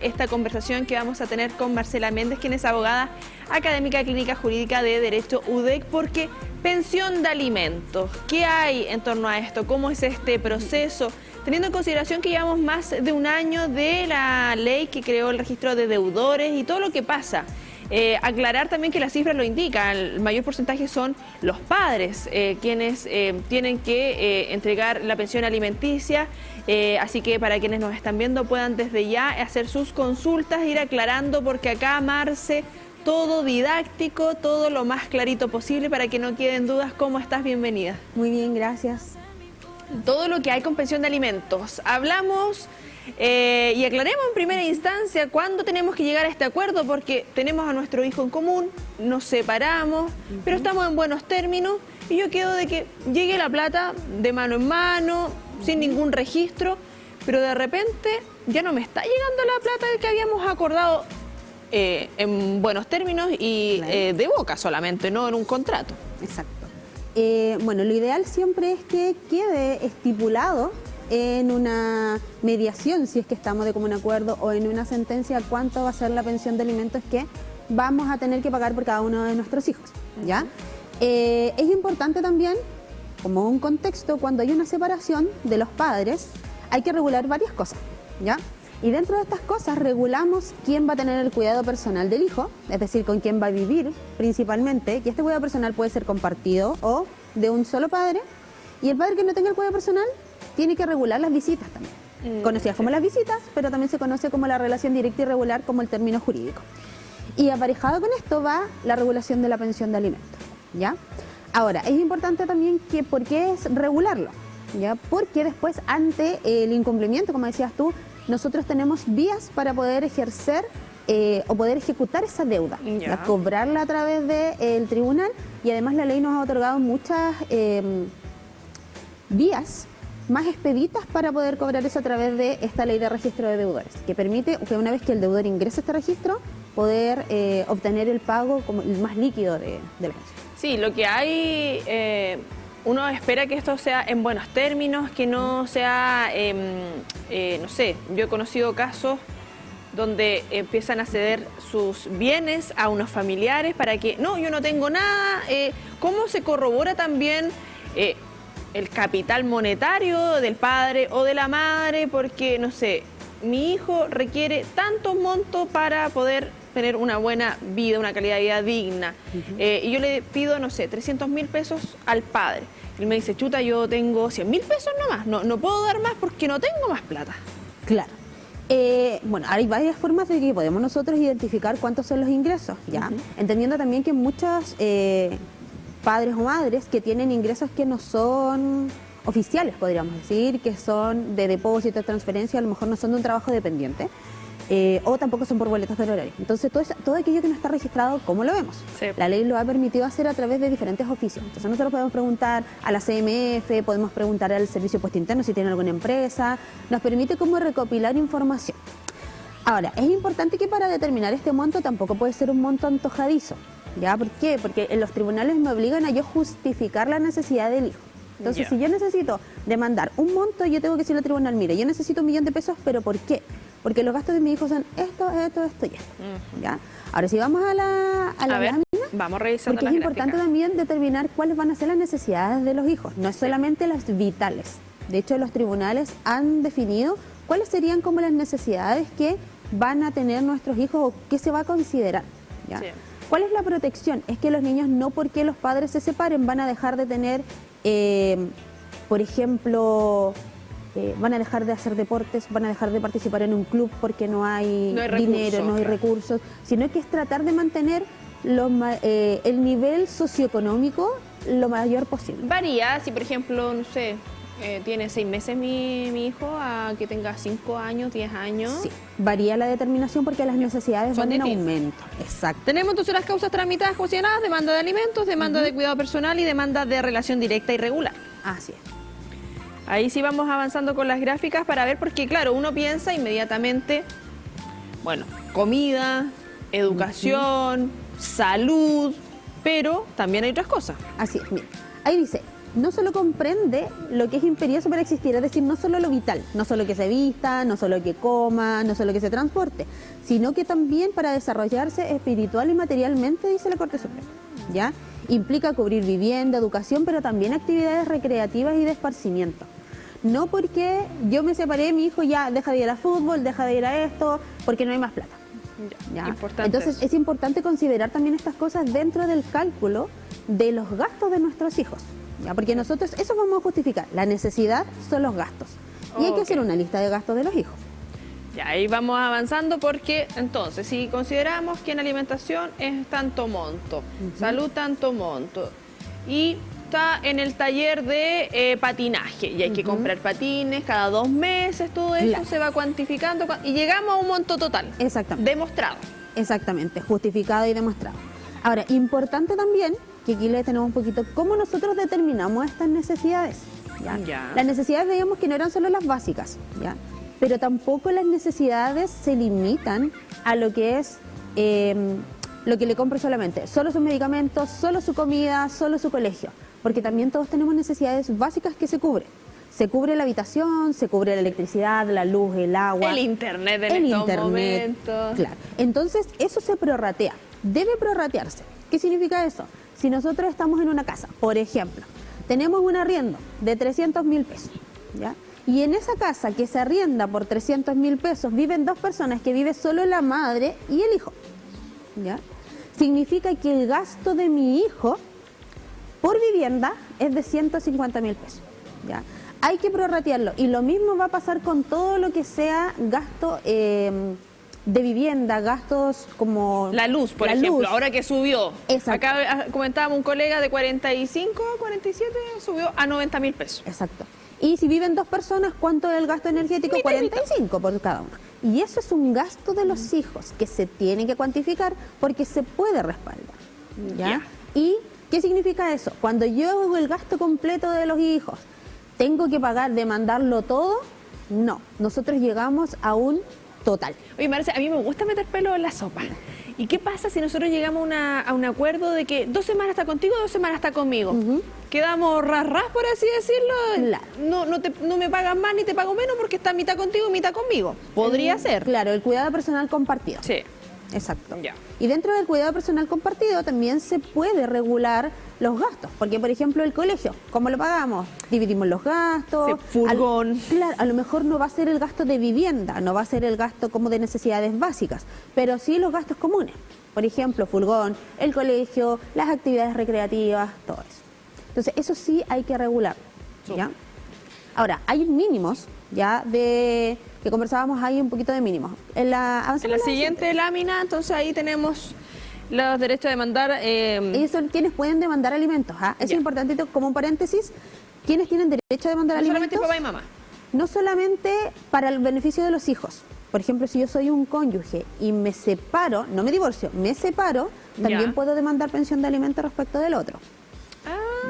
Esta conversación que vamos a tener con Marcela Méndez, quien es abogada académica clínica jurídica de Derecho UDEC, porque pensión de alimentos, ¿qué hay en torno a esto? ¿Cómo es este proceso? Teniendo en consideración que llevamos más de un año de la ley que creó el registro de deudores y todo lo que pasa. Aclarar también que las cifras lo indican, el mayor porcentaje son los padres quienes tienen que entregar la pensión alimenticia, así que para quienes nos están viendo puedan desde ya hacer sus consultas, ir aclarando, porque acá, Marce, todo didáctico, todo lo más clarito posible para que no queden dudas. ¿Cómo estás? Bienvenida. Muy bien, gracias. Todo lo que hay con pensión de alimentos. Hablamos y aclaremos en primera instancia cuándo tenemos que llegar a este acuerdo, porque tenemos a nuestro hijo en común, nos separamos, pero estamos en buenos términos y yo quedo de que llegue la plata de mano en mano, sin ningún registro, pero de repente ya no me está llegando la plata que habíamos acordado en buenos términos y claro, de boca solamente, no en un contrato. Exacto. Bueno, lo ideal siempre es que quede estipulado en una mediación, si es que estamos de común acuerdo, o en una sentencia, cuánto va a ser la pensión de alimentos que vamos a tener que pagar por cada uno de nuestros hijos, ¿ya? Es importante también, como un contexto, cuando hay una separación de los padres, hay que regular varias cosas, ¿ya? Y dentro de estas cosas regulamos quién va a tener el cuidado personal del hijo, es decir, con quién va a vivir principalmente, que este cuidado personal puede ser compartido o de un solo padre, y el padre que no tenga el cuidado personal tiene que regular las visitas también, conocidas como las visitas, pero también se conoce como la relación directa y regular como el término jurídico. Y aparejado con esto va la regulación de la pensión de alimentos, ¿ya? Ahora, es importante también que, ¿por qué es regularlo? ¿Ya? Porque después, ante el incumplimiento, como decías tú, nosotros tenemos vías para poder ejercer o poder ejecutar esa deuda, ¿ya? Cobrarla a través del tribunal, y además la ley nos ha otorgado muchas vías más expeditas para poder cobrar eso a través de esta ley de registro de deudores, que permite que una vez que el deudor ingrese a este registro, poder obtener el pago como el más líquido de la pensión. Sí, lo que hay, uno espera que esto sea en buenos términos, que no sea, no sé, yo he conocido casos donde empiezan a ceder sus bienes a unos familiares para que, no, yo no tengo nada. ¿Cómo se corrobora también el capital monetario del padre o de la madre? Porque, no sé, mi hijo requiere tantos montos para poder tener una buena vida, una calidad de vida digna. Y yo le pido, no sé, 300.000 pesos al padre. Él me dice, chuta, yo tengo 100.000 pesos nomás, no puedo dar más porque no tengo más plata. Claro. Bueno, hay varias formas de que podemos nosotros identificar cuántos son los ingresos, ¿ya? Entendiendo también que muchos padres o madres que tienen ingresos que no son oficiales, podríamos decir, que son de depósito, de transferencia, a lo mejor no son de un trabajo dependiente, o tampoco son por boletos de horario. Entonces, todo aquello que no está registrado, ¿cómo lo vemos? Sí. La ley lo ha permitido hacer a través de diferentes oficios. Entonces, nosotros podemos preguntar a la CMF, podemos preguntar al Servicio Puesto Interno si tiene alguna empresa, nos permite como recopilar información. Ahora, es importante que para determinar este monto tampoco puede ser un monto antojadizo, ¿ya? ¿Por qué? Porque en los tribunales me obligan a yo justificar la necesidad del hijo. Entonces, si yo necesito demandar un monto, yo tengo que decirle al tribunal, mire, yo necesito 1.000.000 de pesos, ¿pero por qué? Porque los gastos de mi hijo son esto y esto, ¿ya? Ahora, si vamos a la lámina, vamos revisando, porque es importante también determinar cuáles van a ser las necesidades de los hijos, no es solamente las vitales. De hecho, los tribunales han definido cuáles serían como las necesidades que van a tener nuestros hijos o qué se va a considerar, ¿ya? Sí. ¿Cuál es la protección? Es que los niños, no porque los padres se separen, van a dejar de tener, por ejemplo, van a dejar de hacer deportes, van a dejar de participar en un club porque no hay dinero, no hay recursos, sino que es tratar de mantener el nivel socioeconómico lo mayor posible. Varía, si por ejemplo, no sé, tiene 6 meses mi hijo, a que tenga 5 años, 10 años. Sí, varía la determinación porque las necesidades van en aumento. Exacto. Tenemos entonces las causas tramitadas, consideradas: demanda de alimentos, demanda de cuidado personal y demanda de relación directa y regular. Así es. Ahí sí vamos avanzando con las gráficas para ver, porque claro, uno piensa inmediatamente, bueno, comida, educación, salud, pero también hay otras cosas. Así es, mira, ahí dice, no solo comprende lo que es imperioso para existir, es decir, no solo lo vital, no solo que se vista, no solo que coma, no solo que se transporte, sino que también para desarrollarse espiritual y materialmente, dice la Corte Suprema, ¿ya? Implica cubrir vivienda, educación, pero también actividades recreativas y de esparcimiento. No porque yo me separé, mi hijo ya deja de ir a fútbol, deja de ir a esto, porque no hay más plata. ¿Ya? Entonces es importante considerar también estas cosas dentro del cálculo de los gastos de nuestros hijos, ¿ya? Porque nosotros eso vamos a justificar, la necesidad son los gastos y hay que hacer una lista de gastos de los hijos. Ya, ahí vamos avanzando porque entonces si consideramos que en alimentación es tanto monto, salud tanto monto y está en el taller de patinaje y hay que comprar patines cada 2 meses, todo eso se va cuantificando y llegamos a un monto total. Exactamente. Demostrado. Exactamente, justificado y demostrado. Ahora, importante también, que aquí le tenemos un poquito, cómo nosotros determinamos estas necesidades. ¿Ya? Las necesidades veíamos que no eran solo las básicas, ¿ya? Pero tampoco las necesidades se limitan a lo que es lo que le compro solamente. Solo sus medicamentos, solo su comida, solo su colegio. Porque también todos tenemos necesidades básicas que se cubren. Se cubre la habitación, se cubre la electricidad, la luz, el agua. El internet en estos momentos. Claro. Entonces, eso se prorratea. Debe prorratearse. ¿Qué significa eso? Si nosotros estamos en una casa, por ejemplo, tenemos un arriendo de 300.000 pesos, ¿ya? Y en esa casa que se arrienda por 300.000 pesos viven 2 personas, que vive solo la madre y el hijo, ¿ya? Significa que el gasto de mi hijo por vivienda es de 150.000 pesos, ¿ya? Hay que prorratearlo y lo mismo va a pasar con todo lo que sea gasto de vivienda, gastos como... La luz, por ejemplo, ahora que subió. Exacto. Acá comentábamos un colega de 45, 47, subió a 90.000 pesos. Exacto. Y si viven 2 personas, ¿cuánto es el gasto energético? 45 por cada uno. Y eso es un gasto de los hijos que se tiene que cuantificar porque se puede respaldar, ¿ya? ¿Y qué significa eso? Cuando yo hago el gasto completo de los hijos, ¿tengo que pagar, demandarlo todo? No. Nosotros llegamos a un total. Oye, Marcia, a mí me gusta meter pelo en la sopa. ¿Y qué pasa si nosotros llegamos a un acuerdo de que 2 semanas está contigo, 2 semanas está conmigo? Quedamos ras, por así decirlo. Claro. No me pagan más ni te pago menos porque está mitad contigo y mitad conmigo. Podría ser. Claro, el cuidado personal compartido. Sí. Exacto. Ya. Y dentro del cuidado personal compartido también se puede regular los gastos, porque por ejemplo el colegio, ¿cómo lo pagamos? Dividimos los gastos. Furgón. Claro, a lo mejor no va a ser el gasto de vivienda, no va a ser el gasto como de necesidades básicas, pero sí los gastos comunes. Por ejemplo, furgón, el colegio, las actividades recreativas, todo eso. Entonces eso sí hay que regular, ¿ya? Ahora, hay mínimos, ya de... que conversábamos ahí un poquito de mínimos. En la siguiente lámina, entonces ahí tenemos los derechos de demandar. Ellos son quienes pueden demandar alimentos. Eso es importante, como un paréntesis, quienes tienen derecho a demandar alimentos. No solamente papá y mamá. No solamente para el beneficio de los hijos. Por ejemplo, si yo soy un cónyuge y me separo, no me divorcio, me separo, también puedo demandar pensión de alimentos respecto del otro.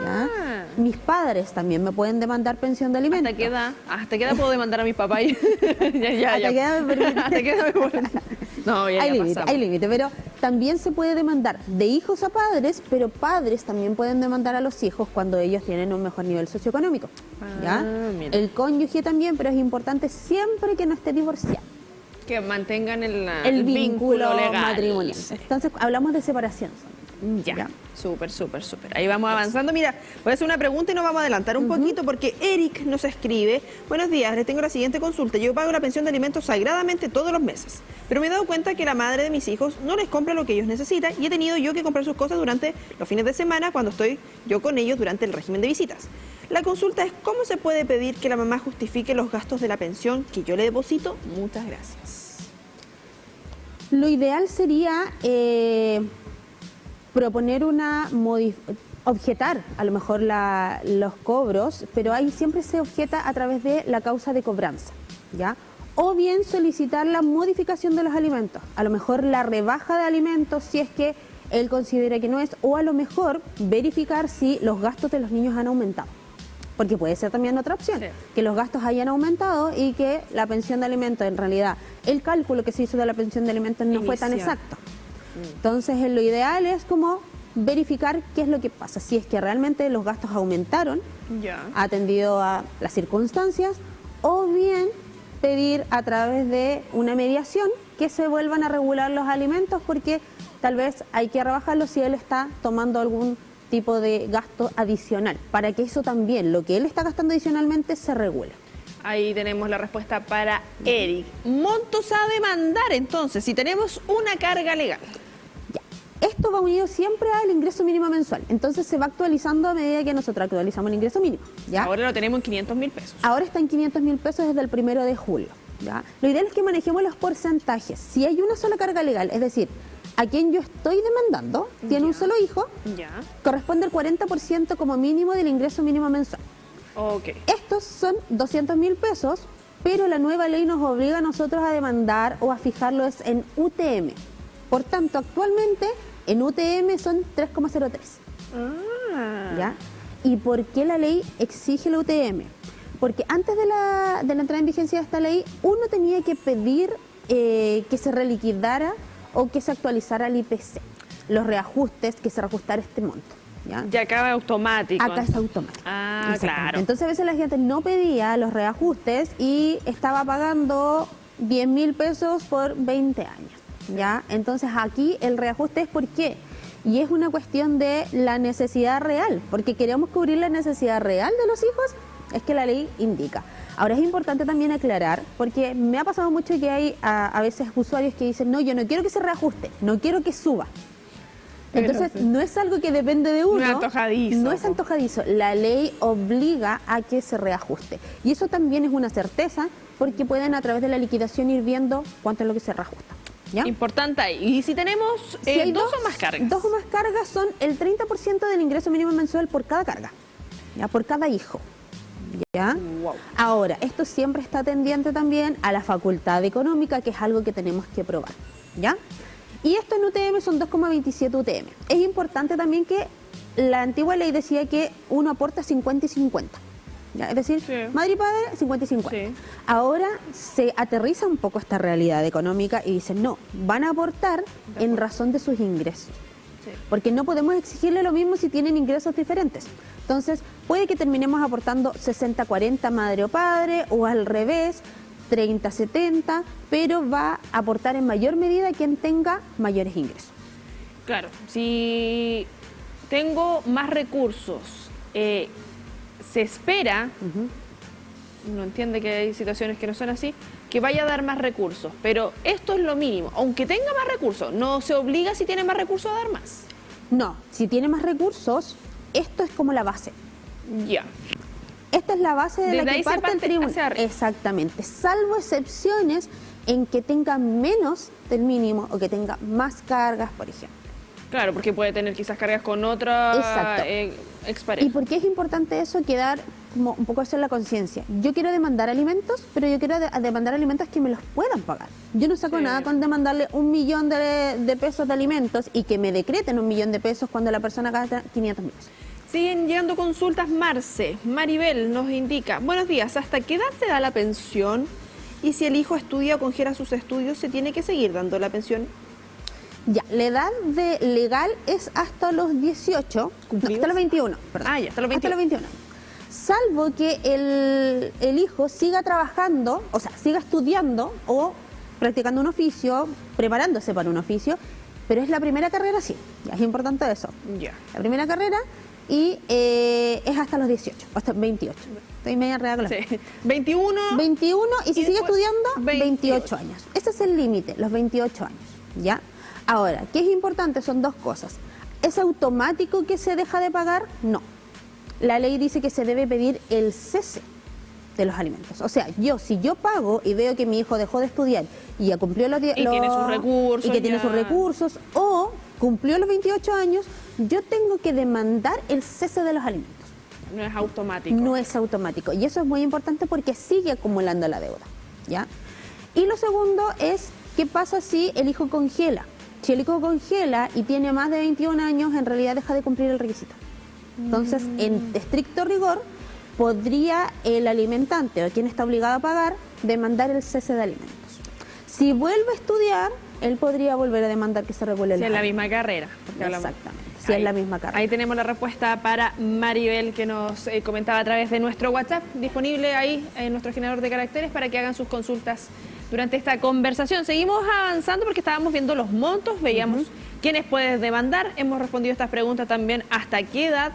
¿Ya? Mis padres también me pueden demandar pensión de alimentos. ¿Hasta qué edad puedo demandar a mis papás? ¿Hasta qué edad me permite? No, hay límite, pero también se puede demandar de hijos a padres, pero padres también pueden demandar a los hijos cuando ellos tienen un mejor nivel socioeconómico. ¿Ya? El cónyuge también, pero es importante siempre que no esté divorciado. Que mantengan el vínculo legal. Matrimonial. Entonces, hablamos de separación. Ya, súper. Ahí vamos avanzando. Mira, voy a hacer una pregunta y nos vamos a adelantar un poquito porque Eric nos escribe: buenos días, les tengo la siguiente consulta. Yo pago la pensión de alimentos sagradamente todos los meses, pero me he dado cuenta que la madre de mis hijos no les compra lo que ellos necesitan y he tenido yo que comprar sus cosas durante los fines de semana cuando estoy yo con ellos durante el régimen de visitas. La consulta es: ¿cómo se puede pedir que la mamá justifique los gastos de la pensión que yo le deposito? Muchas gracias. Lo ideal sería... proponer objetar a lo mejor los cobros, pero ahí siempre se objeta a través de la causa de cobranza, ¿ya? O bien solicitar la modificación de los alimentos, a lo mejor la rebaja de alimentos si es que él considera que no es, o a lo mejor verificar si los gastos de los niños han aumentado, porque puede ser también otra opción, que los gastos hayan aumentado y que la pensión de alimentos, en realidad, el cálculo que se hizo de la pensión de alimentos no fue tan exacto. Entonces, lo ideal es como verificar qué es lo que pasa, si es que realmente los gastos aumentaron, Ya. atendido a las circunstancias, o bien pedir a través de una mediación que se vuelvan a regular los alimentos, porque tal vez hay que rebajarlo si él está tomando algún tipo de gasto adicional, para que eso también, lo que él está gastando adicionalmente, se regule. Ahí tenemos la respuesta para Eric. Montos a demandar, entonces, si tenemos una carga legal. Ya. Esto va unido siempre al ingreso mínimo mensual, entonces se va actualizando a medida que nosotros actualizamos el ingreso mínimo. ¿Ya? Ahora lo tenemos en 500.000 pesos. Ahora está en 500.000 pesos desde el 1 de julio. ¿Ya? Lo ideal es que manejemos los porcentajes. Si hay una sola carga legal, es decir, a quien yo estoy demandando, tiene un solo hijo, Ya. corresponde el 40% como mínimo del ingreso mínimo mensual. Ok. Estos son 200.000 pesos, pero la nueva ley nos obliga a nosotros a demandar o a fijarlo es en UTM. Por tanto, actualmente en UTM son 3,03. Ah. ¿Ya? ¿Y por qué la ley exige la UTM? Porque antes de la entrada en vigencia de esta ley, uno tenía que pedir que se reliquidara o que se actualizara el IPC, los reajustes, que se reajustara este monto. ¿Ya? Ya acaba automático. Acá es automático. Ah, Exactamente. claro. Entonces a veces la gente no pedía los reajustes y estaba pagando 10.000 pesos por 20 años. ¿Ya? Entonces aquí el reajuste es por qué. Y es una cuestión de la necesidad real, porque queremos cubrir la necesidad real de los hijos, es que la ley indica. Ahora es importante también aclarar, porque me ha pasado mucho que hay a veces usuarios que dicen, no, yo no quiero que se reajuste, no quiero que suba. Entonces, no es algo que depende de uno. No es antojadizo. No es antojadizo. La ley obliga a que se reajuste. Y eso también es una certeza, porque pueden a través de la liquidación ir viendo cuánto es lo que se reajusta. ¿Ya? Importante ahí. Y si tenemos Si hay dos o más cargas. Dos o más cargas son el 30% del ingreso mínimo mensual por cada carga, ¿ya? Por cada hijo. ¿Ya? Wow. Ahora, esto siempre está tendiente también a la facultad económica, que es algo que tenemos que probar. ¿Ya? Y esto en UTM son 2,27 UTM. Es importante también que la antigua ley decía que uno aporta 50 y 50. ¿Ya? Es decir, Sí. madre y padre, 50 y 50. Sí. Ahora se aterriza un poco esta realidad económica y dicen, no, van a aportar en razón de sus ingresos. Sí. Porque no podemos exigirle lo mismo si tienen ingresos diferentes. Entonces, puede que terminemos aportando 60-40 madre o padre, o al revés, 30-70, pero va a aportar en mayor medida quien tenga mayores ingresos. Claro, si tengo más recursos, se espera, uno entiende que hay situaciones que no son así, que vaya a dar más recursos, pero esto es lo mínimo. Aunque tenga más recursos, no se obliga si tiene más recursos a dar más. No, si tiene más recursos, esto es como la base. Ya. Esta es la base de Desde la ahí que se parte el parte tribunal. hacia arriba. Exactamente, salvo excepciones en que tenga menos del mínimo o que tenga más cargas, por ejemplo. Claro, porque puede tener quizás cargas con otra Exacto. expareja. ¿Y por qué es importante eso? Quedar como un poco eso en la conciencia. Yo quiero demandar alimentos, pero yo quiero demandar alimentos que me los puedan pagar. Yo no saco Sí. nada con demandarle 1.000.000 de pesos de alimentos y que me decreten 1.000.000 de pesos cuando la persona gasta 500.000 pesos. Siguen llegando consultas. Marce, Maribel nos indica, buenos días, ¿hasta qué edad se da la pensión? Y si el hijo estudia o congela sus estudios, ¿se tiene que seguir dando la pensión? Ya, la edad legal es hasta los 18, no, hasta los 21, perdón. Ah, ya, hasta los Hasta los 21. Salvo que el hijo siga trabajando, o sea, siga estudiando o practicando un oficio, preparándose para un oficio, pero es la primera carrera, sí, ya es importante eso. Ya. La primera carrera y es hasta los 18, hasta 28. Estoy media enredada con la Sí. 21. 21 y si Y sigue después estudiando, 28 28 años. Ese es el límite, los 28 años, ¿ya? Ahora, ¿qué es importante? Son dos cosas. ¿Es automático que se deja de pagar? No. La ley dice que se debe pedir el cese de los alimentos. O sea, si yo pago y veo que mi hijo dejó de estudiar y ya cumplió los Y tiene sus recursos y que tiene ya. sus recursos o cumplió los 28 años, yo tengo que demandar el cese de los alimentos. No es automático. No es automático. Y eso es muy importante porque sigue acumulando la deuda, ¿ya? Y lo segundo es, ¿qué pasa si el hijo congela? Si el hijo congela y tiene más de 21 años, en realidad deja de cumplir el requisito. Entonces, en estricto rigor, podría el alimentante o quien está obligado a pagar demandar el cese de alimentos. Si vuelve a estudiar, él podría volver a demandar que se regule Si la es la ARMA. misma carrera. Porque hablamos. Exactamente, si es la misma carrera. Ahí tenemos la respuesta para Maribel, que nos comentaba a través de nuestro WhatsApp, disponible ahí en nuestro generador de caracteres para que hagan sus consultas durante esta conversación. Seguimos avanzando porque estábamos viendo los montos, veíamos quiénes puedes demandar. Hemos respondido estas preguntas también, hasta qué edad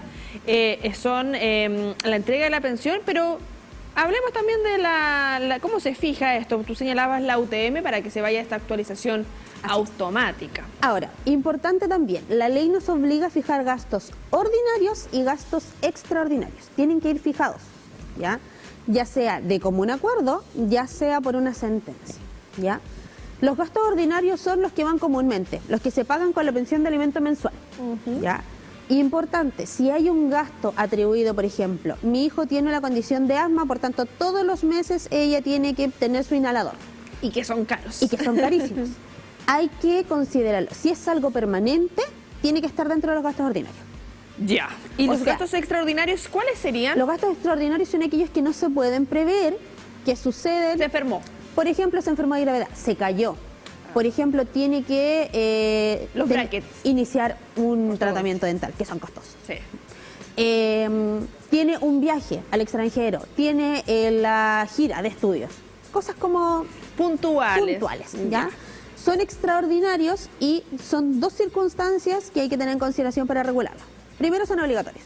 son la entrega de la pensión, pero hablemos también de cómo se fija esto. Tú señalabas la UTM para que se vaya esta actualización automática. Ahora, importante también, la ley nos obliga a fijar gastos ordinarios y gastos extraordinarios. Tienen que ir fijados, ¿ya? Ya sea de común acuerdo, ya sea por una sentencia, ¿ya? Los gastos ordinarios son los que van comúnmente, los que se pagan con la pensión de alimento mensual, ¿ya? Importante, si hay un gasto atribuido, por ejemplo, mi hijo tiene la condición de asma, por tanto, todos los meses ella tiene que tener su inhalador. Y que son caros. Y que son carísimos. Hay que considerarlo. Si es algo permanente, tiene que estar dentro de los gastos ordinarios. Ya. ¿Y los gastos extraordinarios cuáles serían? Los gastos extraordinarios son aquellos que no se pueden prever, que suceden. Se enfermó. Por ejemplo, se enfermó de gravedad, se cayó. Por ejemplo, tiene que los brackets. Iniciar un tratamiento dental, que son costosos. Sí. Tiene un viaje al extranjero, tiene la gira de estudios. Cosas como puntuales, ¿ya? Son extraordinarios y son dos circunstancias que hay que tener en consideración para regularlos. Primero, son obligatorios.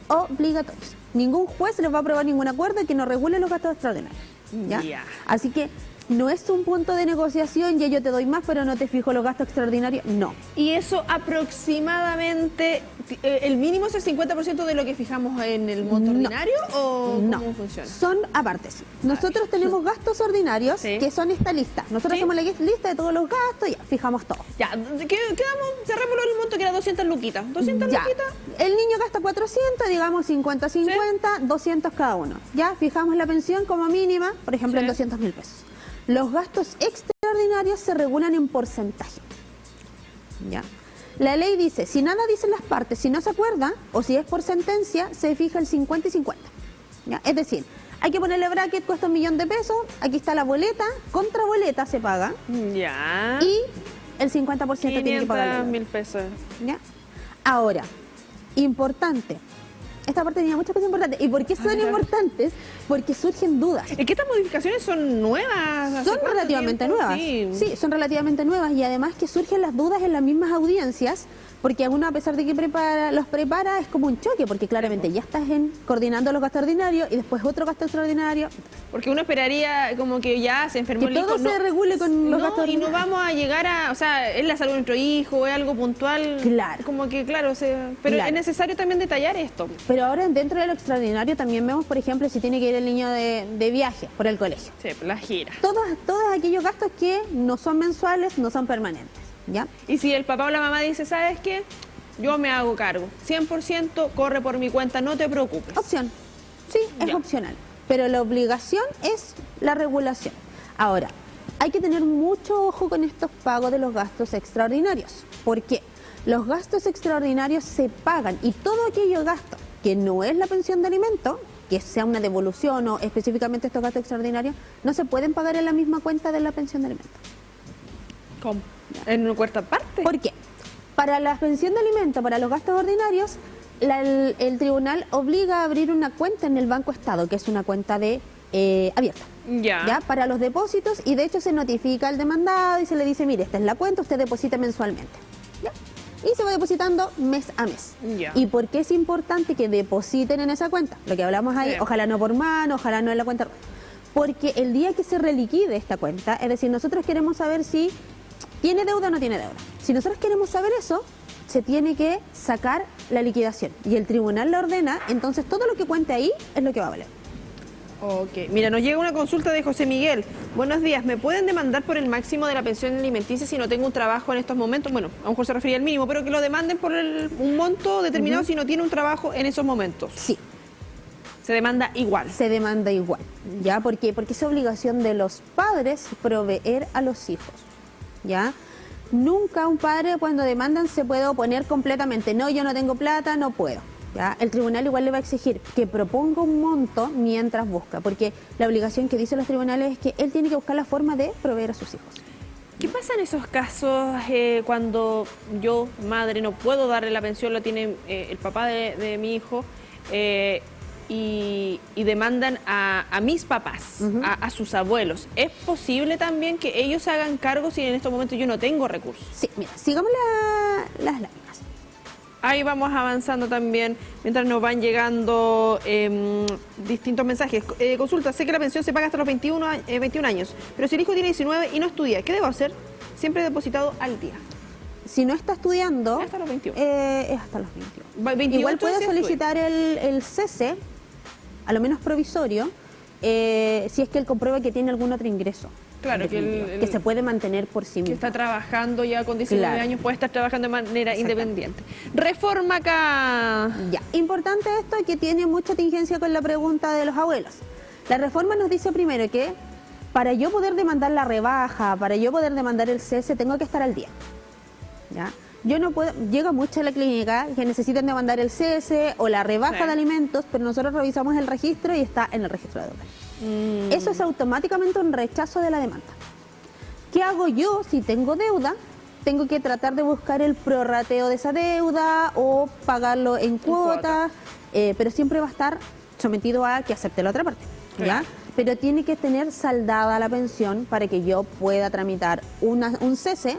Obligatorios. Ningún juez les va a aprobar ningún acuerdo que no regule los gastos extraordinarios, ¿ya? Así que no es un punto de negociación y yo te doy más, pero no te fijo los gastos extraordinarios. No. ¿Y eso aproximadamente, el mínimo es el 50% de lo que fijamos en el monto ordinario o cómo funciona? Son apartes. Nosotros tenemos gastos ordinarios, que son esta lista. Nosotros hacemos la lista de todos los gastos y ya, fijamos todo. Ya, quedamos, cerrémoslo el monto que era 200 luquitas. 200 ya. luquitas. El niño gasta 400, digamos 50-50, 200 cada uno. Ya, fijamos la pensión como mínima, por ejemplo, en 200.000 pesos. Los gastos extraordinarios se regulan en porcentaje. ¿Ya? La ley dice, si nada dicen las partes, si no se acuerda, o si es por sentencia, se fija el 50 y 50. ¿Ya? Es decir, hay que ponerle bracket, cuesta 1.000.000 de pesos, aquí está la boleta, contra boleta se paga. Ya. Y el 50% tiene que pagar. 500.000 pesos. ¿Ya? Ahora, importante. Esta parte tenía muchas cosas importantes. ¿Y por qué son importantes? Porque surgen dudas. ¿Es que estas modificaciones son nuevas? Son relativamente nuevas. Sí, son relativamente nuevas y además que surgen las dudas en las mismas audiencias, porque uno, a pesar de que los prepara, es como un choque, porque claramente ya estás coordinando los gastos ordinarios y después otro gasto extraordinario. Porque uno esperaría como que ya se enfermó el hijo. Que todo se regule con los gastos ordinarios. Y no vamos a llegar a, o sea, es la salud de nuestro hijo, es algo puntual. Claro. Como que, claro, pero es necesario también detallar esto. Pero ahora dentro de lo extraordinario también vemos, por ejemplo, si tiene que ir el niño de viaje por el colegio. Sí, la gira. Todos aquellos gastos que no son mensuales, no son permanentes. ¿Ya? Y si el papá o la mamá dice, ¿sabes qué? Yo me hago cargo. 100% corre por mi cuenta, no te preocupes. Opción. Sí, es opcional. Pero la obligación es la regulación. Ahora, hay que tener mucho ojo con estos pagos de los gastos extraordinarios. ¿Por qué? Los gastos extraordinarios se pagan y todo aquello gasto que no es la pensión de alimento, que sea una devolución o específicamente estos gastos extraordinarios, no se pueden pagar en la misma cuenta de la pensión de alimento. ¿Cómo? ¿En una cuarta parte? ¿Por qué? Para la pensión de alimento, para los gastos ordinarios, el tribunal obliga a abrir una cuenta en el Banco Estado, que es una cuenta abierta. ¿Ya? Para los depósitos, y de hecho se notifica al demandado y se le dice, mire, esta es la cuenta, usted deposita mensualmente. ¿Ya? Y se va depositando mes a mes. ¿Y por qué es importante que depositen en esa cuenta? Lo que hablamos ahí, ojalá no por mano, ojalá no en la cuenta. Porque el día que se reliquide esta cuenta, es decir, nosotros queremos saber si ¿tiene deuda o no tiene deuda? Si nosotros queremos saber eso, se tiene que sacar la liquidación. Y el tribunal la ordena, entonces todo lo que cuente ahí es lo que va a valer. Ok. Mira, nos llega una consulta de José Miguel. Buenos días, ¿me pueden demandar por el máximo de la pensión alimenticia si no tengo un trabajo en estos momentos? Bueno, a lo mejor se refería al mínimo, pero que lo demanden por un monto determinado si no tiene un trabajo en esos momentos. Sí. Se demanda igual. Se demanda igual. ¿Ya? ¿Por qué? Porque es obligación de los padres proveer a los hijos. ¿Ya? Nunca un padre cuando demandan se puede oponer completamente. No, yo no tengo plata, no puedo. ¿Ya? El tribunal igual le va a exigir que proponga un monto mientras busca, porque la obligación que dicen los tribunales es que él tiene que buscar la forma de proveer a sus hijos. ¿Qué pasa en esos casos cuando yo, madre, no puedo darle la pensión, lo tiene el papá de mi hijo, y demandan a mis papás, a sus abuelos? ¿Es posible también que ellos se hagan cargo si en estos momentos yo no tengo recursos? Sí, mira, sigamos las láminas. Ahí vamos avanzando también, mientras nos van llegando distintos mensajes. Consulta, sé que la pensión se paga hasta los 21 años, pero si el hijo tiene 19 y no estudia, ¿qué debo hacer? Siempre depositado al día. Si no está estudiando, Hasta los 21. Es hasta los 21. Igual puede solicitar el cese, a lo menos provisorio, si es que él comprueba que tiene algún otro ingreso. Claro, que se puede mantener por sí mismo. Que está trabajando ya con 19 años, puede estar trabajando de manera independiente. Reforma acá. Ya, importante esto, que tiene mucha tingencia con la pregunta de los abuelos. La reforma nos dice primero que para yo poder demandar la rebaja, para yo poder demandar el cese, tengo que estar al día. ¿Ya? Yo no puedo, llega mucho a la clínica que necesitan demandar el cese o la rebaja de alimentos, pero nosotros revisamos el registro y está en el registro de deuda. Eso es automáticamente un rechazo de la demanda. ¿Qué hago yo si tengo deuda? Tengo que tratar de buscar el prorrateo de esa deuda o pagarlo en cuotas, pero siempre va a estar sometido a que acepte la otra parte, ¿ya? Pero tiene que tener saldada la pensión para que yo pueda tramitar un cese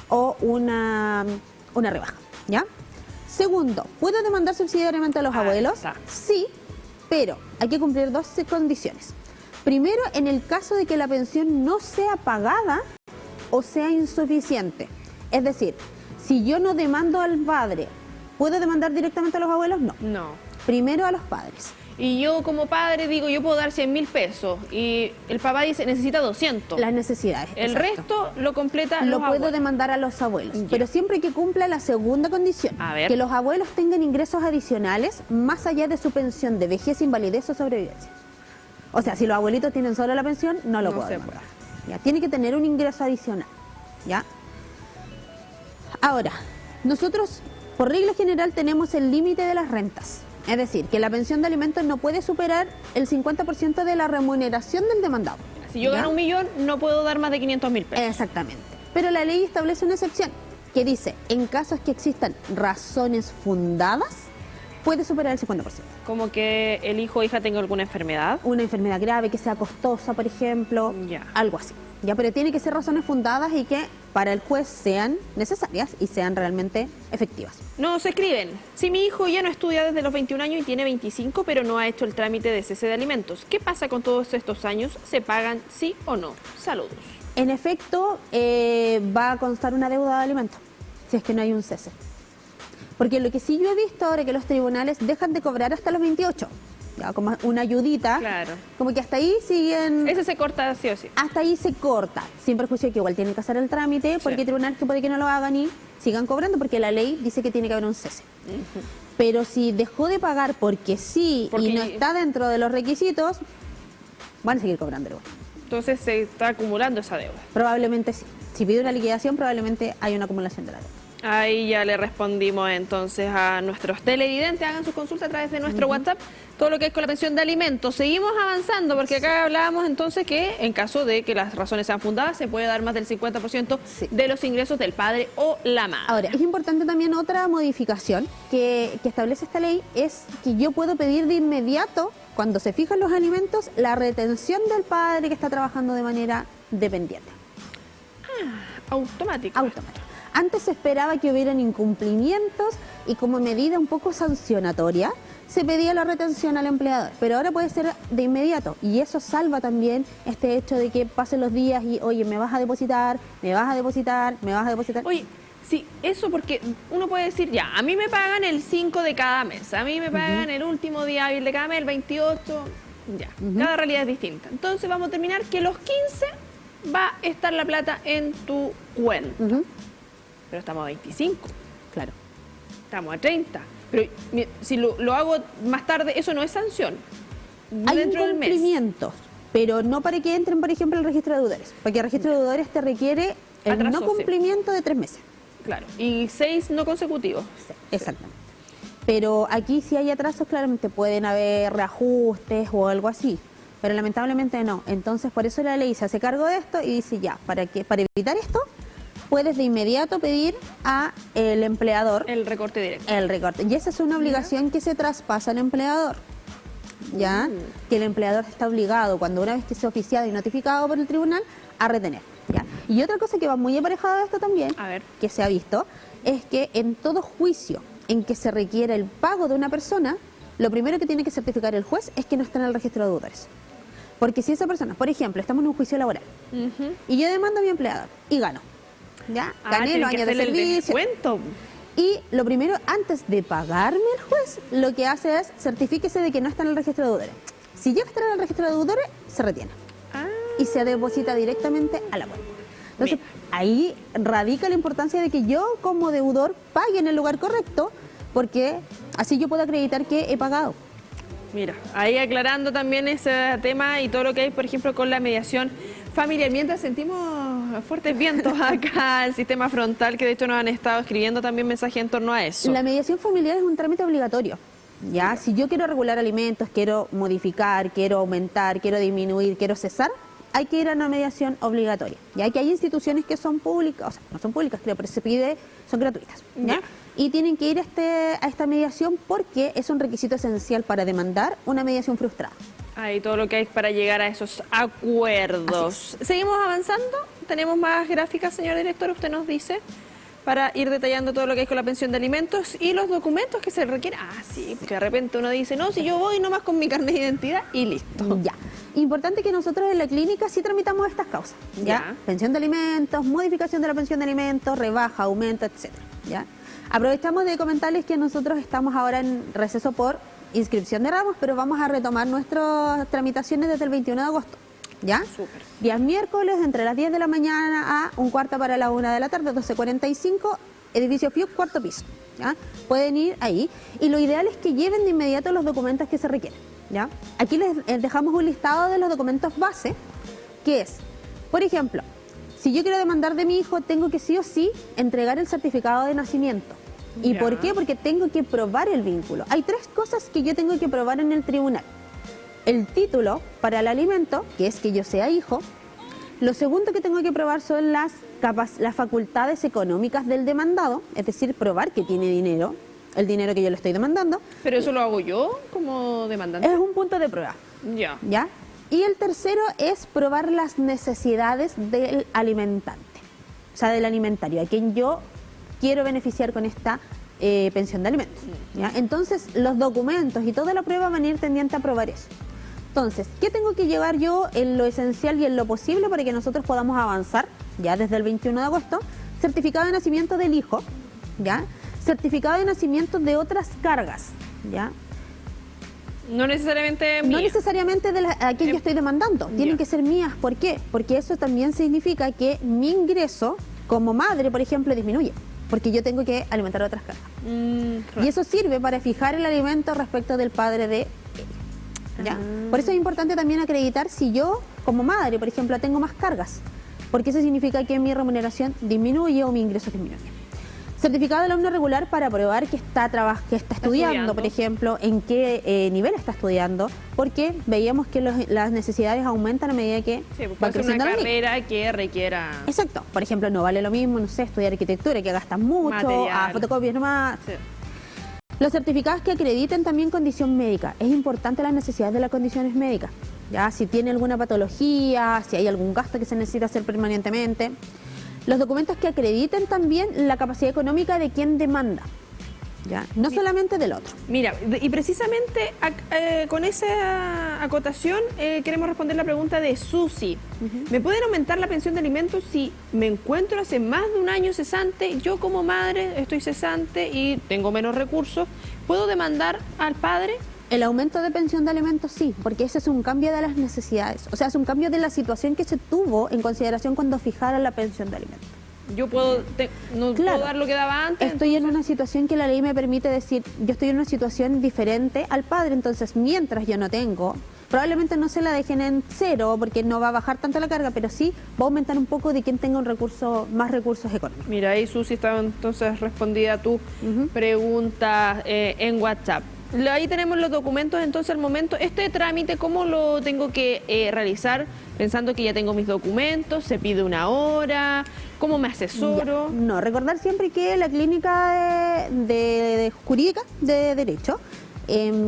o una rebaja, ¿ya? Segundo, ¿puedo demandar subsidiariamente a los abuelos? Sí, pero hay que cumplir dos condiciones. Primero, en el caso de que la pensión no sea pagada o sea insuficiente. Es decir, si yo no demando al padre, ¿puedo demandar directamente a los abuelos? No. No. Primero a los padres. Y yo como padre digo, yo puedo dar 100.000 pesos y el papá dice, necesita 200. Las necesidades. El resto lo completa lo puedo demandar a los abuelos, pero siempre que cumpla la segunda condición, que los abuelos tengan ingresos adicionales más allá de su pensión de vejez, invalidez o sobrevivencia. O sea, si los abuelitos tienen solo la pensión, no lo puedo demandar. Ya, tiene que tener un ingreso adicional, ¿ya? Ahora, nosotros por regla general tenemos el límite de las rentas. Es decir, que la pensión de alimentos no puede superar el 50% de la remuneración del demandado. Si yo gano 1 millón, no puedo dar más de 500.000 pesos. Exactamente. Pero la ley establece una excepción que dice, en casos que existan razones fundadas, puede superar el 50%. Como que el hijo o hija tenga alguna enfermedad. Una enfermedad grave, que sea costosa, por ejemplo, algo así. Ya, pero tiene que ser razones fundadas y que para el juez sean necesarias y sean realmente efectivas. Nos escriben, si mi hijo ya no estudia desde los 21 años y tiene 25, pero no ha hecho el trámite de cese de alimentos, ¿qué pasa con todos estos años? ¿Se pagan sí o no? Saludos. En efecto, va a constar una deuda de alimentos, si es que no hay un cese. Porque lo que sí yo he visto ahora es que los tribunales dejan de cobrar hasta los 28. Ya, como una ayudita, como que hasta ahí siguen... Ese se corta sí o sí. Hasta ahí se corta, sin perjuicio que igual tienen que hacer el trámite, porque hay tribunales que puede que no lo hagan y sigan cobrando, porque la ley dice que tiene que haber un cese. Pero si dejó de pagar porque sí y no está dentro de los requisitos, van a seguir cobrando igual. Entonces se está acumulando esa deuda. Probablemente sí. Si pide una liquidación, probablemente hay una acumulación de la deuda. Ahí ya le respondimos entonces a nuestros televidentes. Hagan sus consultas a través de nuestro WhatsApp, todo lo que es con la pensión de alimentos. Seguimos avanzando porque acá hablábamos entonces que en caso de que las razones sean fundadas se puede dar más del 50% de los ingresos del padre o la madre. Ahora, es importante también otra modificación que establece esta ley, es que yo puedo pedir de inmediato, cuando se fijan los alimentos, la retención del padre que está trabajando de manera dependiente. Automático. Automático. Antes se esperaba que hubieran incumplimientos y como medida un poco sancionatoria se pedía la retención al empleador, pero ahora puede ser de inmediato y eso salva también este hecho de que pasen los días y, oye, me vas a depositar, me vas a depositar, me vas a depositar. Oye, sí, eso porque uno puede decir, ya, a mí me pagan el 5 de cada mes, a mí me pagan el último día hábil de cada mes, el 28, ya, cada realidad es distinta. Entonces vamos a terminar que los 15 va a estar la plata en tu cuenta. Pero estamos a 25. Claro. Estamos a 30. Pero si lo hago más tarde, eso no es sanción. Hay dentro del mes. Incumplimientos, pero no para que entren, por ejemplo, al registro de deudores. Porque el registro de deudores te requiere el no cumplimiento de 3 meses. Claro. Y 6 no consecutivos. Sí, exactamente. Pero aquí si hay atrasos, claramente pueden haber reajustes o algo así. pero lamentablemente no. Entonces, por eso la ley se hace cargo de esto y dice ya, para evitar esto, puedes de inmediato pedir a el empleador el recorte directo. el recorte. Y esa es una obligación que se traspasa al empleador. ¿Ya? Que el empleador está obligado, cuando una vez que sea oficiado y notificado por el tribunal, a retener. ¿Ya? Y otra cosa que va muy aparejada de esto también, A ver. que se ha visto, es que en todo juicio en que se requiera el pago de una persona, lo primero que tiene que certificar el juez es que no está en el registro de deudores. Porque si esa persona, por ejemplo, estamos en un juicio laboral y yo demando a mi empleador y gano, ¿ya? Gané los años de servicio. Y lo primero, antes de pagarme el juez, lo que hace es certifíquese de que no está en el registro de deudores. Si llega a estar en el registro de deudores, se retiene. Y se deposita directamente a la cuenta. Entonces, ahí radica la importancia de que yo como deudor pague en el lugar correcto, porque así yo puedo acreditar que he pagado. Mira, ahí aclarando también ese tema y todo lo que hay, por ejemplo, con la mediación familiar. Mientras sentimos fuertes vientos acá, el sistema frontal, que de hecho nos han estado escribiendo también mensajes en torno a eso. La mediación familiar es un trámite obligatorio. ¿Ya? Si yo quiero regular alimentos, quiero modificar, quiero aumentar, quiero disminuir, quiero cesar, hay que ir a una mediación obligatoria. Ya que hay instituciones que son públicas, o sea, no son públicas, creo, pero se pide, son gratuitas. ¿Ya? Y tienen que ir a esta mediación porque es un requisito esencial para demandar una mediación frustrada. Ahí todo lo que hay para llegar a esos acuerdos. Seguimos avanzando, tenemos más gráficas, señor director, usted nos dice, para ir detallando todo lo que hay con la pensión de alimentos y los documentos que se requieren. Ah, sí, porque de repente uno dice, no, si yo voy nomás con mi carnet de identidad y listo. Ya. Importante que nosotros en la clínica sí tramitamos estas causas. ¿Ya? Pensión de alimentos, modificación de la pensión de alimentos, rebaja, aumento, etcétera. ¿Ya? Aprovechamos de comentarles que nosotros estamos ahora en receso por inscripción de ramos, pero vamos a retomar nuestras tramitaciones desde el 21 de agosto. ¿Ya? Súper. Días miércoles, entre las 10 de la mañana a un cuarto para la 1 de la tarde, 12:45, edificio FIUC, cuarto piso. ¿Ya? Pueden ir ahí. Y lo ideal es que lleven de inmediato los documentos que se requieren. ¿Ya? Aquí les dejamos un listado de los documentos base, que es, por ejemplo, si yo quiero demandar de mi hijo, tengo que sí o sí entregar el certificado de nacimiento. ¿Y por qué? Porque tengo que probar el vínculo. Hay 3 cosas que yo tengo que probar en el tribunal. El título para el alimento, que es que yo sea hijo. Lo segundo que tengo que probar son las facultades económicas del demandado, es decir, probar que tiene dinero, el dinero que yo le estoy demandando. ¿Pero eso lo hago yo como demandante? Es un punto de prueba. Ya. ¿Ya? Y el tercero es probar las necesidades del alimentante, o sea, del alimentario, a quien yo quiero beneficiar con esta pensión de alimentos. ¿Ya? Entonces, los documentos y toda la prueba van a ir tendiente a probar eso. Entonces, ¿qué tengo que llevar yo en lo esencial y en lo posible para que nosotros podamos avanzar ya desde el 21 de agosto? Certificado de nacimiento del hijo, ¿ya? Certificado de nacimiento de otras cargas, ¿ya? No necesariamente No necesariamente a quien yo estoy demandando, tienen que ser mías. ¿Por qué? Porque eso también significa que mi ingreso como madre, por ejemplo, disminuye, porque yo tengo que alimentar a otras cargas. Claro. Y eso sirve para fijar el alimento respecto del padre de ella. ¿Ya? Por eso es importante también acreditar si yo, como madre, por ejemplo, tengo más cargas, porque eso significa que mi remuneración disminuye o mi ingreso disminuye. Certificado de alumno regular para probar que está estudiando, por ejemplo, en qué nivel está estudiando, porque veíamos que las necesidades aumentan a medida que va creciendo una carrera que requiera... Exacto. Por ejemplo, no vale lo mismo, no sé, estudiar arquitectura, que gastas mucho, material, a fotocopias nomás. Sí. Los certificados que acrediten también condición médica. Es importante las necesidades de las condiciones médicas. ¿Ya? Si tiene alguna patología, si hay algún gasto que se necesita hacer permanentemente. Los documentos que acrediten también la capacidad económica de quien demanda, ¿ya? No solamente del otro. Mira, y precisamente con esa acotación queremos responder la pregunta de Susi. ¿Me pueden aumentar la pensión de alimentos si me encuentro hace más de un año cesante? Yo como madre estoy cesante y tengo menos recursos. ¿Puedo demandar al padre? El aumento de pensión de alimentos sí, porque ese es un cambio de las necesidades. O sea, es un cambio de la situación que se tuvo en consideración cuando fijaron la pensión de alimentos. Yo puedo, puedo dar lo que daba antes. Estoy en una situación que la ley me permite decir, yo estoy en una situación diferente al padre, entonces mientras yo no tengo, probablemente no se la dejen en 0 porque no va a bajar tanto la carga, pero sí va a aumentar un poco de quien tenga más recursos económicos. Mira, ahí Susi estaba entonces respondida a tu pregunta en WhatsApp. Ahí tenemos los documentos, entonces al momento, este trámite, ¿cómo lo tengo que realizar? Pensando que ya tengo mis documentos, se pide una hora, ¿cómo me asesoro? Ya. No, recordar siempre que la clínica de jurídica de derecho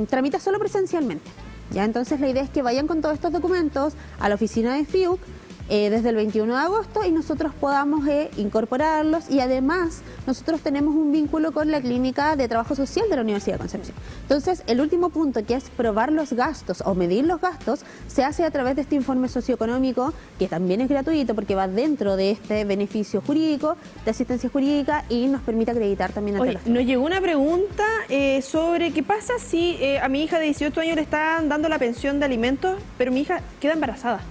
tramita solo presencialmente. Ya, entonces la idea es que vayan con todos estos documentos a la oficina de FIUC desde el 21 de agosto y nosotros podamos incorporarlos, y además nosotros tenemos un vínculo con la Clínica de Trabajo Social de la Universidad de Concepción. Entonces el último punto, que es probar los gastos o medir los gastos, se hace a través de este informe socioeconómico, que también es gratuito porque va dentro de este beneficio jurídico de asistencia jurídica y nos permite acreditar también ante la FIUC. Nos llegó una pregunta sobre qué pasa si a mi hija de 18 años le están dando la pensión de alimentos, pero mi hija queda embarazada.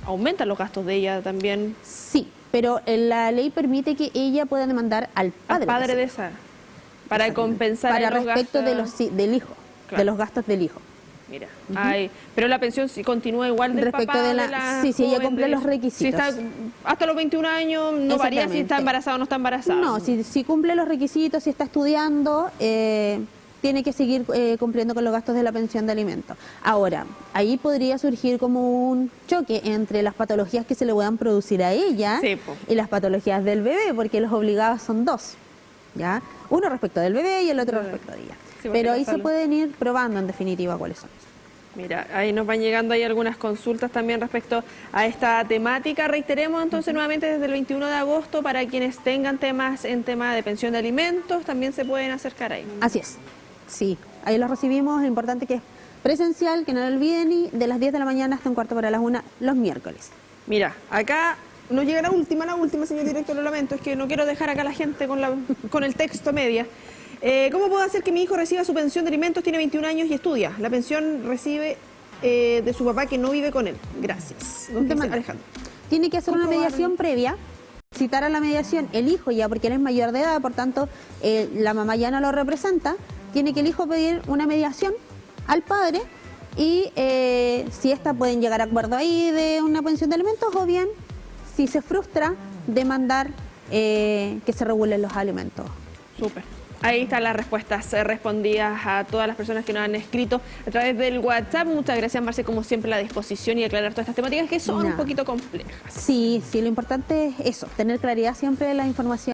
¿Aumentan los gastos de ella también? Sí, pero la ley permite que ella pueda demandar al padre de esa, para compensar para los respecto gastos del hijo, claro, de los gastos del hijo. Mira, pero la pensión sí continúa igual del respecto papá, de la sí, si ella cumple los requisitos. Si está hasta los 21 años, no varía si está embarazada o no está embarazada. No, si cumple los requisitos, si está estudiando, tiene que seguir cumpliendo con los gastos de la pensión de alimentos. Ahora, ahí podría surgir como un choque entre las patologías que se le puedan producir a ella y las patologías del bebé, porque los obligados son dos, ¿ya? Uno respecto del bebé y el otro respecto de ella. Sí, pero ahí se pueden ir probando en definitiva cuáles son. Mira, ahí nos van llegando ahí algunas consultas también respecto a esta temática. Reiteremos entonces nuevamente desde el 21 de agosto para quienes tengan temas en tema de pensión de alimentos, también se pueden acercar ahí. Así es. Sí, ahí los recibimos, lo importante que es presencial, que no lo olviden, y de las 10 de la mañana hasta un cuarto para las 1 los miércoles. Mira, acá nos llega la última, señor director, lo lamento, es que no quiero dejar acá a la gente con el texto media. ¿Cómo puedo hacer que mi hijo reciba su pensión de alimentos? Tiene 21 años y estudia. La pensión recibe de su papá que no vive con él. Gracias. Alejandro. Tiene que hacer una mediación previa. Citar a la mediación el hijo ya, porque él es mayor de edad, por tanto la mamá ya no lo representa. Tiene que el hijo pedir una mediación al padre y si ésta pueden llegar a acuerdo ahí de una pensión de alimentos, o bien, si se frustra, demandar que se regulen los alimentos. Súper. Ahí están las respuestas respondidas a todas las personas que nos han escrito a través del WhatsApp. Muchas gracias, Marce, como siempre, la disposición y aclarar todas estas temáticas que son un poquito complejas. Sí, lo importante es eso, tener claridad siempre de la información.